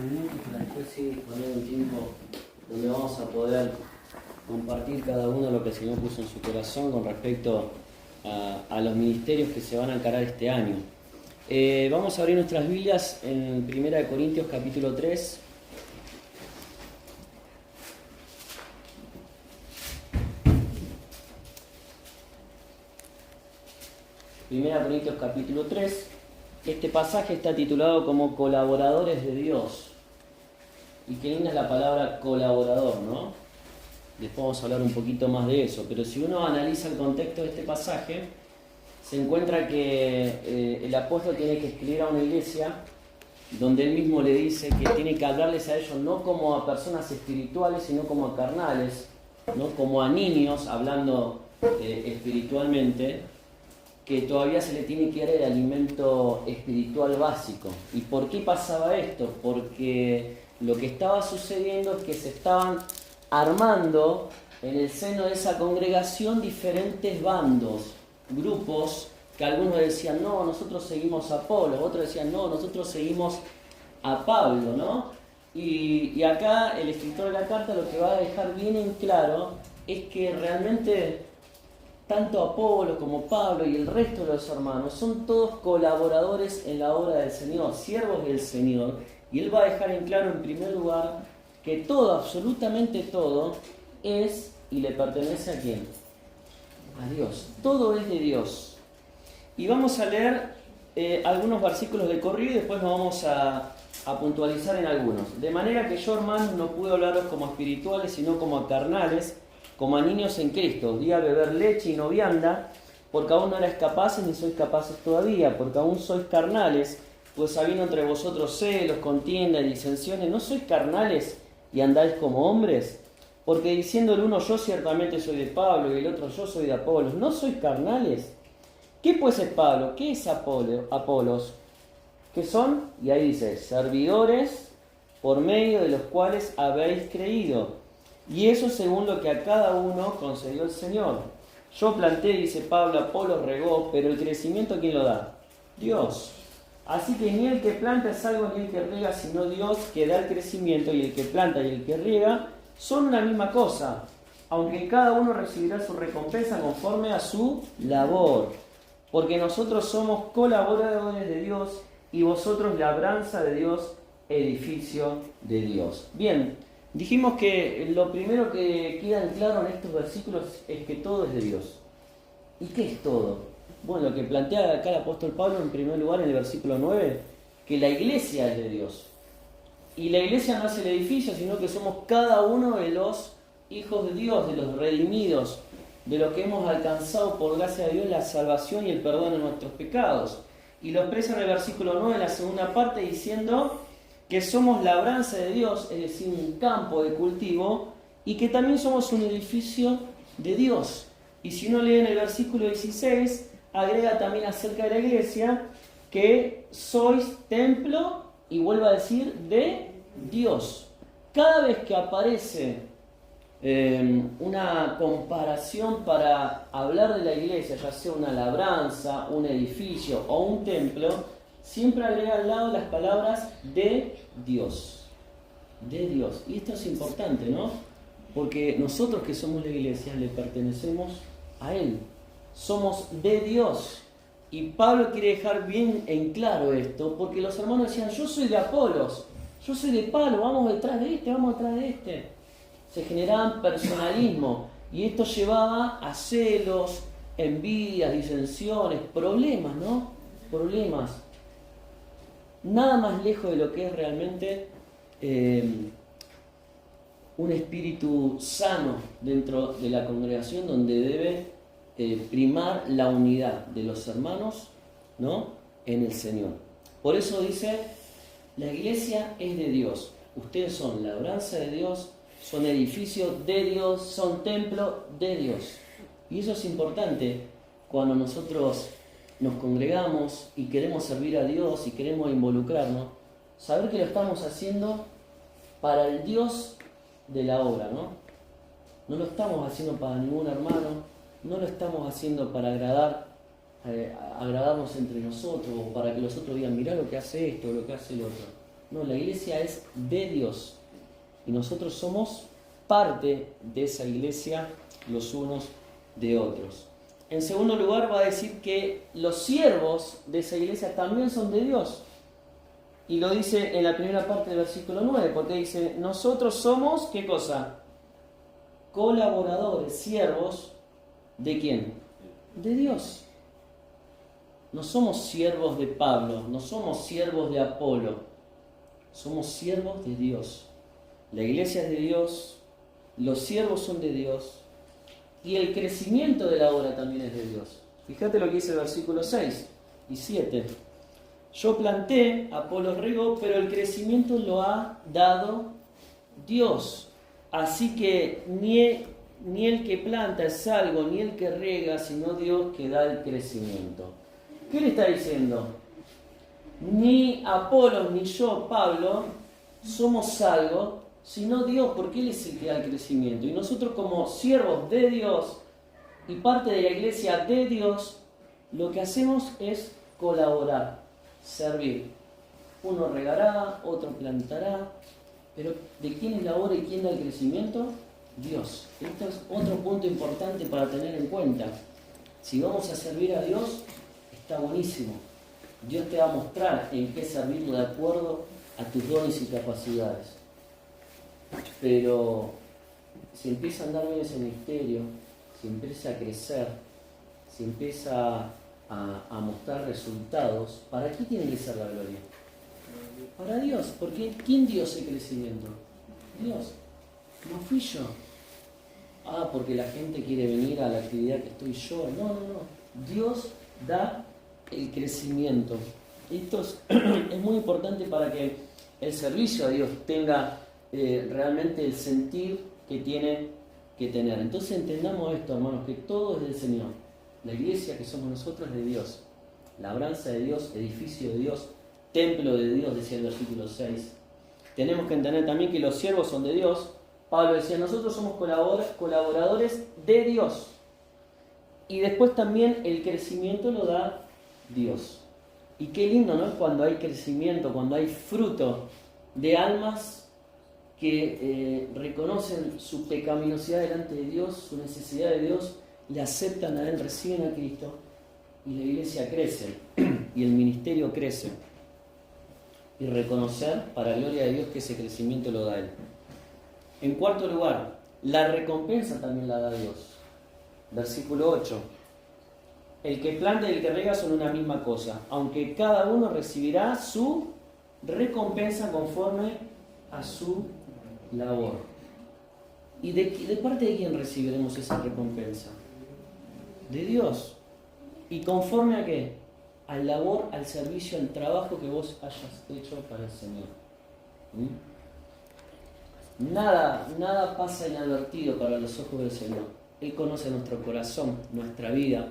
minutos para después sí poner un tiempo donde vamos a poder compartir cada uno lo que el Señor puso en su corazón con respecto a los ministerios que se van a encarar este año. Vamos a abrir nuestras Biblias en 1 Corintios capítulo 3. Primera Corintios capítulo 3. Este pasaje está titulado como colaboradores de Dios. Y qué linda es la palabra colaborador, ¿no? Después vamos a hablar un poquito más de eso. Pero si uno analiza el contexto de este pasaje, se encuentra que el apóstol tiene que escribir a una iglesia donde él mismo le dice que tiene que hablarles a ellos no como a personas espirituales, sino como a carnales, ¿no? Como a niños, hablando espiritualmente, que todavía se le tiene que dar el alimento espiritual básico. ¿Y por qué pasaba esto? Porque lo que estaba sucediendo es que se estaban armando en el seno de esa congregación diferentes bandos, grupos, que algunos decían, no, nosotros seguimos a Apolo, otros decían, no, nosotros seguimos a Pablo, ¿no? Y acá el escritor de la carta lo que va a dejar bien en claro es que realmente tanto Apolo como Pablo y el resto de los hermanos son todos colaboradores en la obra del Señor, siervos del Señor, y él va a dejar en claro en primer lugar que todo, absolutamente todo, es y le pertenece ¿a quién? A Dios. Todo es de Dios. Y vamos a leer algunos versículos de corrido y después nos vamos a puntualizar en algunos. De manera que yo, hermanos, no pude hablaros como espirituales, sino como a carnales, como a niños en Cristo. Di a beber leche y no vianda, porque aún no erais capaces ni sois capaces todavía, porque aún sois carnales, pues habiendo entre vosotros celos, contiendas y disensiones, ¿no sois carnales y andáis como hombres? Porque diciendo el uno, yo ciertamente soy de Pablo, y el otro, yo soy de Apolos, ¿no sois carnales? ¿Qué pues es Pablo? ¿Qué es Apolos? ¿Qué son? Y ahí dice, servidores por medio de los cuales habéis creído. Y eso según lo que a cada uno concedió el Señor. Yo planté, dice Pablo, Apolo regó, pero el crecimiento ¿quién lo da? Dios. Así que ni el que planta es algo ni el que riega, sino Dios que da el crecimiento, y el que planta y el que riega son una misma cosa, aunque cada uno recibirá su recompensa conforme a su labor. Porque nosotros somos colaboradores de Dios y vosotros labranza de Dios, edificio de Dios. Bien, dijimos que lo primero que queda en claro en estos versículos es que todo es de Dios. ¿Y qué es todo? Bueno, lo que plantea acá el apóstol Pablo en primer lugar en el versículo 9, que la iglesia es de Dios. Y la iglesia no es el edificio, sino que somos cada uno de los hijos de Dios, de los redimidos, de los que hemos alcanzado por gracia de Dios la salvación y el perdón de nuestros pecados. Y lo expresa en el versículo 9, en la segunda parte, diciendo que somos labranza de Dios, es decir, un campo de cultivo, y que también somos un edificio de Dios. Y si uno lee en el versículo 16, agrega también acerca de la iglesia que sois templo, y vuelve a decir, de Dios. Cada vez que aparece una comparación para hablar de la iglesia, ya sea una labranza, un edificio o un templo, siempre agrega al lado las palabras de Dios. De Dios. Y esto es importante, ¿no? Porque nosotros que somos la iglesia le pertenecemos a Él. Somos de Dios. Y Pablo quiere dejar bien en claro esto, porque los hermanos decían, yo soy de Apolos, yo soy de Pablo, vamos detrás de este, vamos detrás de este. Se generaban personalismo y esto llevaba a celos, envidias, disensiones, problemas, ¿no? Problemas. Nada más lejos de lo que es realmente un espíritu sano dentro de la congregación, donde debe primar la unidad de los hermanos, ¿no? En el Señor. Por eso dice, la iglesia es de Dios. Ustedes son labranza de Dios, son edificio de Dios, son templo de Dios. Y eso es importante cuando nosotros nos congregamos y queremos servir a Dios y queremos involucrarnos, saber que lo estamos haciendo para el Dios de la obra, ¿no? No lo estamos haciendo para ningún hermano, no lo estamos haciendo para agradarnos entre nosotros, o para que los otros digan, mirá lo que hace esto, o lo que hace el otro. No, la iglesia es de Dios. Y nosotros somos parte de esa iglesia los unos de otros. En segundo lugar va a decir que los siervos de esa iglesia también son de Dios. Y lo dice en la primera parte del versículo 9, porque dice, nosotros somos, ¿qué cosa? Colaboradores, siervos, ¿de quién? De Dios. No somos siervos de Pablo, no somos siervos de Apolo, somos siervos de Dios. La iglesia es de Dios, los siervos son de Dios y el crecimiento de la obra también es de Dios. Fíjate lo que dice el versículo 6 y 7. Yo planté, Apolo regó, pero el crecimiento lo ha dado Dios. Así que ni el que planta es salvo, ni el que riega, sino Dios que da el crecimiento. ¿Qué le está diciendo? Ni Apolo ni yo, Pablo, somos salvos, sino Dios, porque Él es el que da el crecimiento. Y nosotros como siervos de Dios y parte de la iglesia de Dios, lo que hacemos es colaborar, servir. Uno regará, otro plantará, pero ¿de quién es la obra y quién da el crecimiento? Dios. Esto es otro punto importante para tener en cuenta. Si vamos a servir a Dios, está buenísimo. Dios te va a mostrar en qué servirlo de acuerdo a tus dones y capacidades. Pero si empieza a andar bien ese misterio, si empieza a crecer, si empieza a mostrar resultados, ¿para qué tiene que ser la gloria? Para Dios, porque ¿quién dio ese crecimiento? Dios, no fui yo. Porque la gente quiere venir a la actividad que estoy yo. No. Dios da el crecimiento. Esto es muy importante para que el servicio a Dios tenga realmente el sentir que tiene que tener. Entonces entendamos esto, hermanos, que todo es del Señor. La iglesia que somos nosotros es de Dios. Labranza de Dios, edificio de Dios, templo de Dios, decía el versículo 6. Tenemos que entender también que los siervos son de Dios. Pablo decía, nosotros somos colaboradores de Dios. Y después también el crecimiento lo da Dios. Y qué lindo, ¿no? Cuando hay crecimiento, cuando hay fruto de almas que reconocen su pecaminosidad delante de Dios, su necesidad de Dios, le aceptan a Él, reciben a Cristo y la iglesia crece y el ministerio crece. Y reconocer para gloria de Dios que ese crecimiento lo da Él. En cuarto lugar, la recompensa también la da Dios. Versículo 8. El que planta y el que riega son una misma cosa, aunque cada uno recibirá su recompensa conforme a su labor. ¿Y de parte de quién recibiremos esa recompensa? De Dios. ¿Y conforme a qué? Al labor, al servicio, al trabajo que vos hayas hecho para el Señor. Nada pasa inadvertido para los ojos del Señor. Él conoce nuestro corazón, nuestra vida,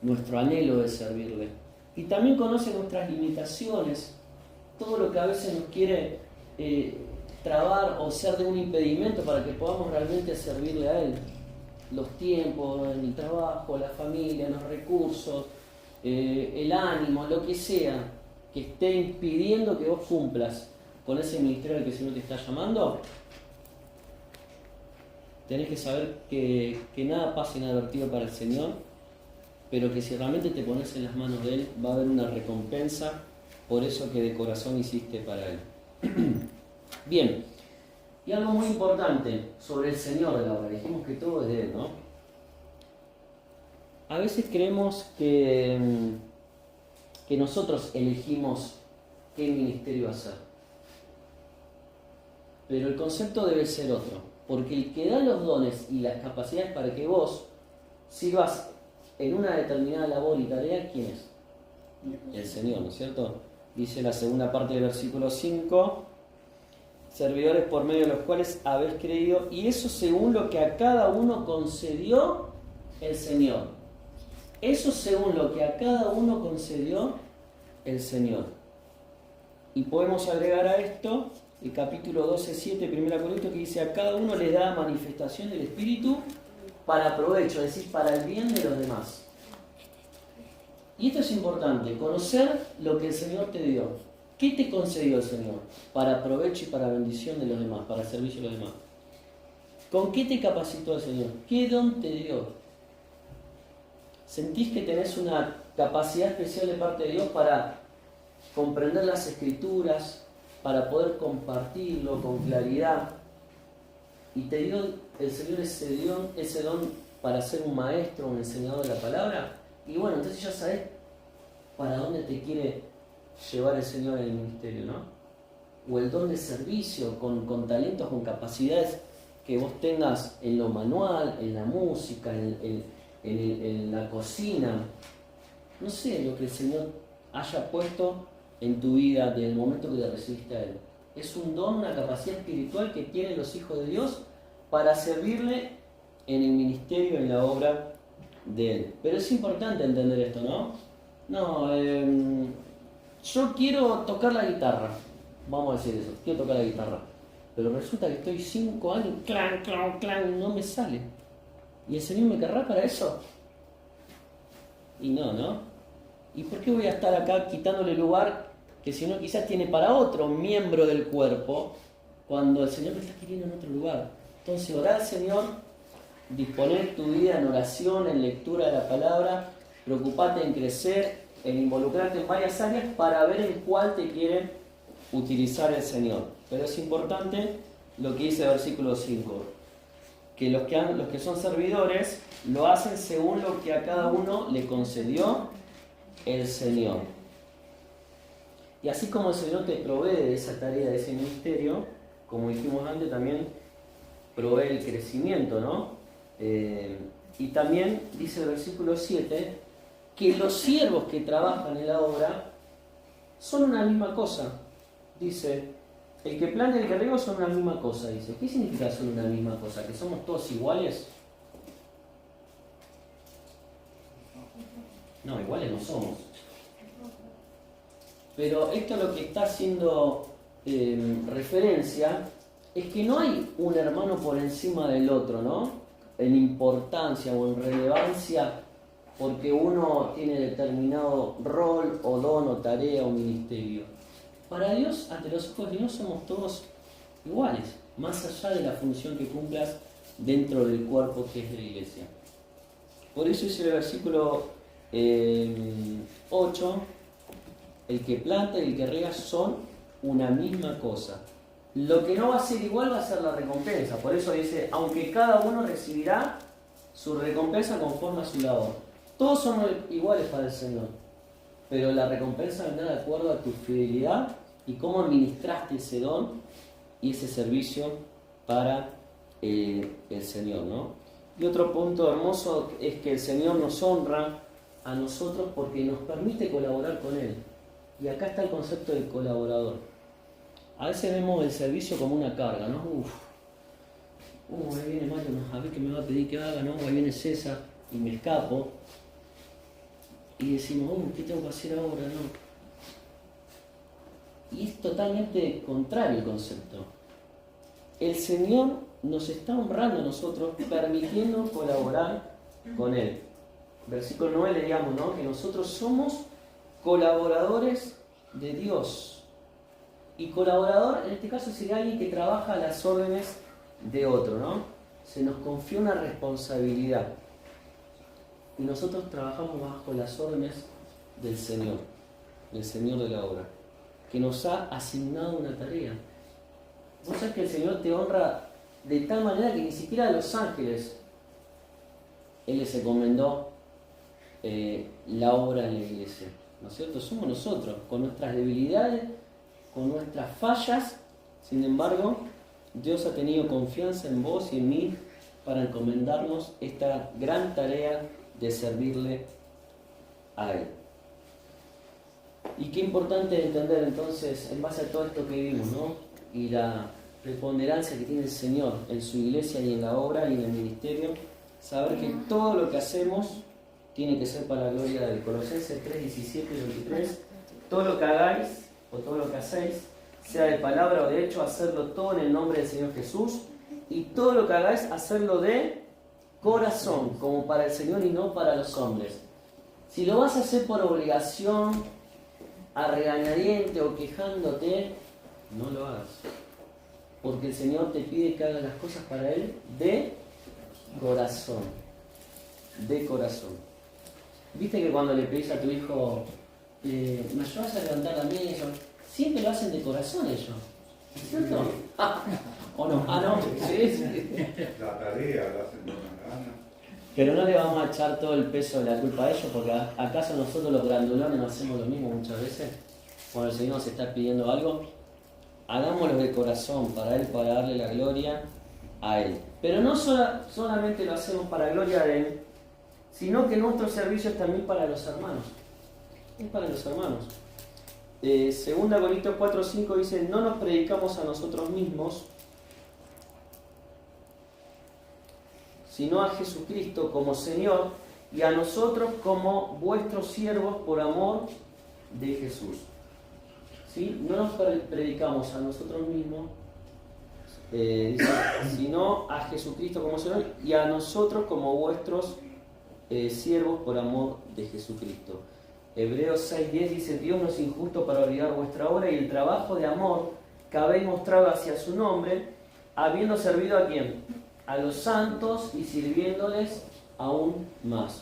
nuestro anhelo de servirle. Y también conoce nuestras limitaciones, todo lo que a veces nos quiere trabar o ser de un impedimento para que podamos realmente servirle a Él. Los tiempos, el trabajo, la familia, los recursos, el ánimo, lo que sea que esté impidiendo que vos cumplas con ese ministerio al que el Señor te está llamando. Tenés que saber que nada pasa inadvertido para el Señor, pero que si realmente te pones en las manos de Él, va a haber una recompensa por eso que de corazón hiciste para Él. Bien, y algo muy importante sobre el Señor de la obra. Dijimos que todo es de Él, ¿no? A veces creemos que nosotros elegimos qué ministerio hacer. Pero el concepto debe ser otro. Porque el que da los dones y las capacidades para que vos sirvas en una determinada labor y tarea, ¿quién es? El Señor, ¿no es cierto? Dice la segunda parte del versículo 5, servidores por medio de los cuales habéis creído, y eso según lo que a cada uno concedió el Señor. Eso según lo que a cada uno concedió el Señor. Y podemos agregar a esto el capítulo 12:7, 1 Corintios, que dice, a cada uno le da manifestación del Espíritu para provecho, es decir, para el bien de los demás. Y esto es importante, conocer lo que el Señor te dio. ¿Qué te concedió el Señor? Para provecho y para bendición de los demás, para servicio de los demás. ¿Con qué te capacitó el Señor? ¿Qué don te dio? ¿Sentís que tenés una capacidad especial de parte de Dios para comprender las Escrituras, para poder compartirlo con claridad? ¿Y te dio el Señor ese don para ser un maestro, un enseñador de la palabra? Y bueno, entonces ya sabés para dónde te quiere llevar el Señor en el ministerio, ¿no? O el don de servicio, con talentos, con capacidades que vos tengas en lo manual, en la música, en la cocina. No sé lo que el Señor haya puesto en tu vida desde el momento que te recibiste a Él. Es un don, una capacidad espiritual que tienen los hijos de Dios para servirle en el ministerio, en la obra de Él. Pero es importante entender esto, ¿no? No, yo quiero tocar la guitarra. Vamos a decir eso, quiero tocar la guitarra. Pero resulta que estoy 5 años, clan, clan, clan, no me sale. ¿Y el Señor me querrá para eso? Y no, ¿no? ¿Y por qué voy a estar acá quitándole lugar que si no quizás tiene para otro miembro del cuerpo, cuando el Señor me está queriendo en otro lugar? Entonces, orar al Señor, disponer tu vida en oración, en lectura de la palabra, preocupate en crecer, en involucrarte en varias áreas para ver en cuál te quiere utilizar el Señor. Pero es importante lo que dice el versículo 5, que los que son servidores lo hacen según lo que a cada uno le concedió el Señor. Y así como el Señor te provee de esa tarea, de ese ministerio, como dijimos antes, también provee el crecimiento, ¿no? Y también dice el versículo 7, que los siervos que trabajan en la obra son una misma cosa. Dice, el que planta y el que riega son una misma cosa. Dice, ¿qué significa son una misma cosa? ¿Que somos todos iguales? No, iguales no somos. Pero esto lo que está haciendo referencia es que no hay un hermano por encima del otro, ¿no? En importancia o en relevancia porque uno tiene determinado rol o don o tarea o ministerio. Para Dios, ante los ojos de Dios, somos todos iguales, más allá de la función que cumplas dentro del cuerpo que es la iglesia. Por eso dice el versículo 8, el que planta y el que riega son una misma cosa. Lo que no va a ser igual va a ser la recompensa. Por eso dice, aunque cada uno recibirá su recompensa conforme a su labor. Todos somos iguales para el Señor, pero la recompensa vendrá de acuerdo a tu fidelidad y cómo administraste ese don y ese servicio para el Señor, ¿no? Y otro punto hermoso es que el Señor nos honra a nosotros porque nos permite colaborar con Él. Y acá está el concepto del colaborador. A veces vemos el servicio como una carga, ¿no? Ahí viene Mario, a ver qué me va a pedir que haga, ¿no? Ahí viene César y me escapo. Y decimos, ¿qué tengo que hacer ahora? No. Y es totalmente contrario el concepto. El Señor nos está honrando a nosotros, permitiendo colaborar con Él. Versículo 9 leíamos, ¿no? Que nosotros somos colaboradores de Dios. Y colaborador, en este caso, sería alguien que trabaja a las órdenes de otro, ¿no? Se nos confía una responsabilidad. Y nosotros trabajamos bajo las órdenes del Señor de la obra, que nos ha asignado una tarea. Vos sabés que el Señor te honra de tal manera que ni siquiera a los ángeles Él les encomendó la obra en la iglesia, ¿no es cierto? Somos nosotros, con nuestras debilidades, con nuestras fallas. Sin embargo, Dios ha tenido confianza en vos y en mí para encomendarnos esta gran tarea de servirle a Él. Y qué importante entender entonces, en base a todo esto que vimos, ¿no? Y la preponderancia que tiene el Señor en su iglesia y en la obra y en el ministerio, saber que todo lo que hacemos tiene que ser para la gloria de Colosenses 3, 17 y 23. Todo lo que hagáis o todo lo que hacéis, sea de palabra o de hecho, hacerlo todo en el nombre del Señor Jesús, y todo lo que hagáis, hacerlo de corazón, como para el Señor y no para los hombres. Si lo vas a hacer por obligación, a regañadiente o quejándote, no lo hagas. Porque el Señor te pide que hagas las cosas para Él de corazón. De corazón. ¿Viste que cuando le pedís a tu hijo, ¿me ayudas a levantar la mesa? Siempre lo hacen de corazón ellos. ¿Es cierto? ¿O no? Ah, no. Sí. La tarea la hacen con una gana. Pero no le vamos a echar todo el peso de la culpa a ellos, porque ¿acaso nosotros los grandulones no hacemos lo mismo muchas veces? Cuando el Señor nos está pidiendo algo, hagámoslo de corazón para Él, para darle la gloria a Él. Pero no solamente lo hacemos para gloria de Él, sino que nuestro servicio es también para los hermanos. Es para los hermanos. 2 Corintios 4:5 dice, no nos predicamos a nosotros mismos, sino a Jesucristo como Señor y a nosotros como vuestros siervos por amor de Jesús. ¿Sí? No nos predicamos a nosotros mismos, dice, sino a Jesucristo como Señor y a nosotros como vuestros siervos por amor de Jesucristo. Hebreos 6:10 dice, Dios no es injusto para olvidar vuestra obra y el trabajo de amor que habéis mostrado hacia su nombre, habiendo servido a quién? A los santos y sirviéndoles aún más.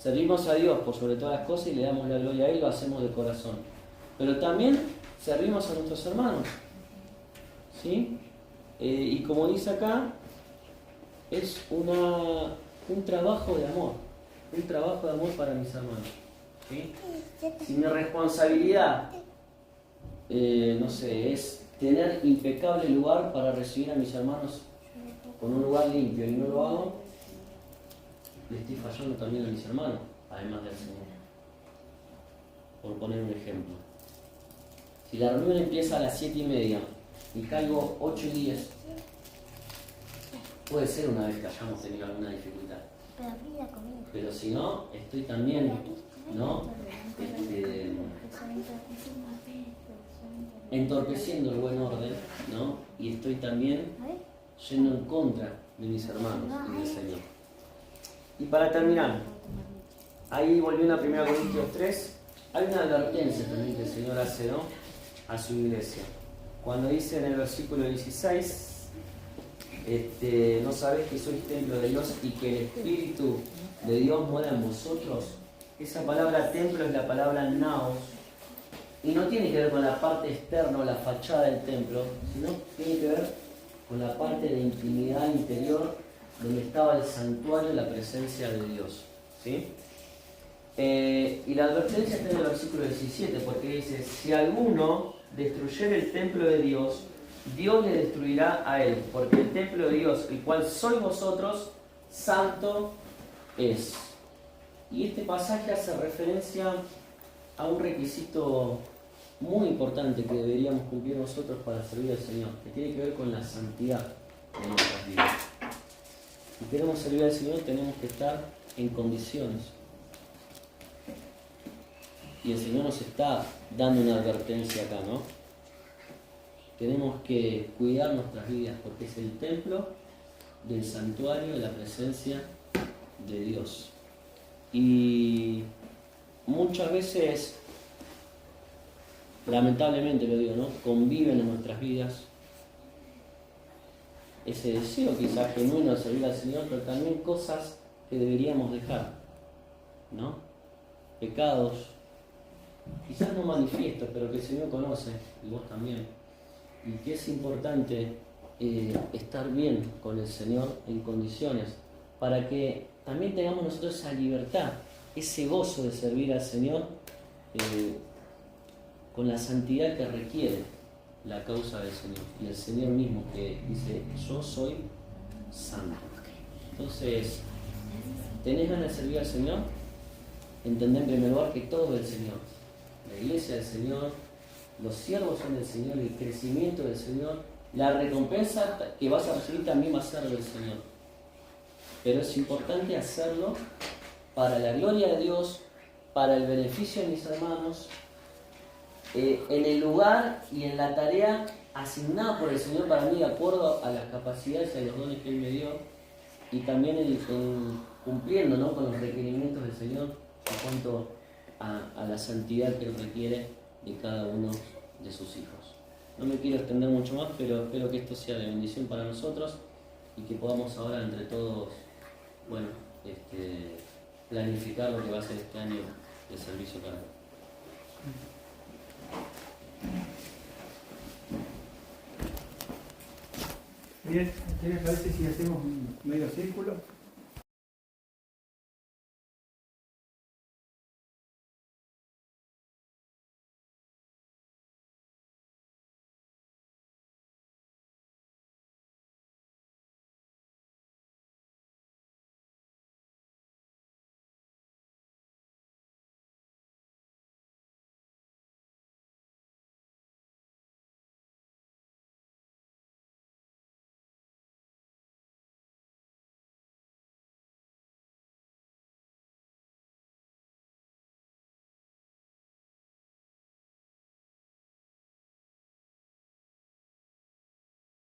Servimos a Dios por sobre todas las cosas y le damos la gloria a Él, lo hacemos de corazón. Pero también servimos a nuestros hermanos. ¿Sí? Y como dice acá, es un trabajo de amor. Un trabajo de amor para mis hermanos. ¿Sí? Si mi responsabilidad, no sé, es tener impecable lugar para recibir a mis hermanos con un lugar limpio y no lo hago, le estoy fallando también a mis hermanos, además del Señor. Por poner un ejemplo. Si la reunión empieza a las 7:30 y caigo 8:10, puede ser una vez que hayamos tenido alguna dificultad. Pero si no, estoy también, ¿no? Entorpeciendo el buen orden, ¿no? Y estoy también yendo en contra de mis hermanos y del Señor. Y para terminar, ahí volviendo a 1 Corintios 3, hay una advertencia también que el Señor hace, ¿no? A su iglesia. Cuando dice en el versículo 16, ¿no sabéis que sois templo de Dios y que el Espíritu de Dios mora en vosotros? Esa palabra templo es la palabra naos, y no tiene que ver con la parte externa o la fachada del templo, sino tiene que ver con la parte de intimidad interior donde estaba el santuario, la presencia de Dios. ¿Sí? Y la advertencia está en el versículo 17, porque dice, si alguno destruyere el templo de Dios, Dios le destruirá a él, porque el templo de Dios, el cual sois vosotros, santo es. Y este pasaje hace referencia a un requisito muy importante que deberíamos cumplir nosotros para servir al Señor, que tiene que ver con la santidad de nuestras vidas. Si queremos servir al Señor, tenemos que estar en condiciones. Y el Señor nos está dando una advertencia acá, ¿no? Tenemos que cuidar nuestras vidas porque es el templo del santuario de la presencia de Dios. Y muchas veces, lamentablemente lo digo, ¿no? Conviven en nuestras vidas ese deseo quizás genuino de servir al Señor, pero también cosas que deberíamos dejar, ¿no? Pecados, quizás no manifiestos, pero que el Señor conoce, y vos también. Y que es importante estar bien con el Señor en condiciones, para que también tengamos nosotros esa libertad, ese gozo de servir al Señor con la santidad que requiere la causa del Señor. Y el Señor mismo que dice, yo soy santo. Entonces, ¿tenés ganas de servir al Señor? Entendé en primer lugar que todo es del Señor. La iglesia del Señor, los siervos son del Señor, el crecimiento del Señor, la recompensa que vas a recibir también va a ser del Señor. Pero es importante hacerlo para la gloria de Dios, para el beneficio de mis hermanos, en el lugar y en la tarea asignada por el Señor para mí de acuerdo a las capacidades y a los dones que Él me dio, y también en cumpliendo, ¿no? Con los requerimientos del Señor en cuanto a la santidad que Él requiere de cada uno de sus hijos. No me quiero extender mucho más, pero espero que esto sea de bendición para nosotros y que podamos ahora entre todos, bueno, planificar lo que va a ser este año de servicio para Dios. Bien, ¿qué les parece si hacemos un medio círculo?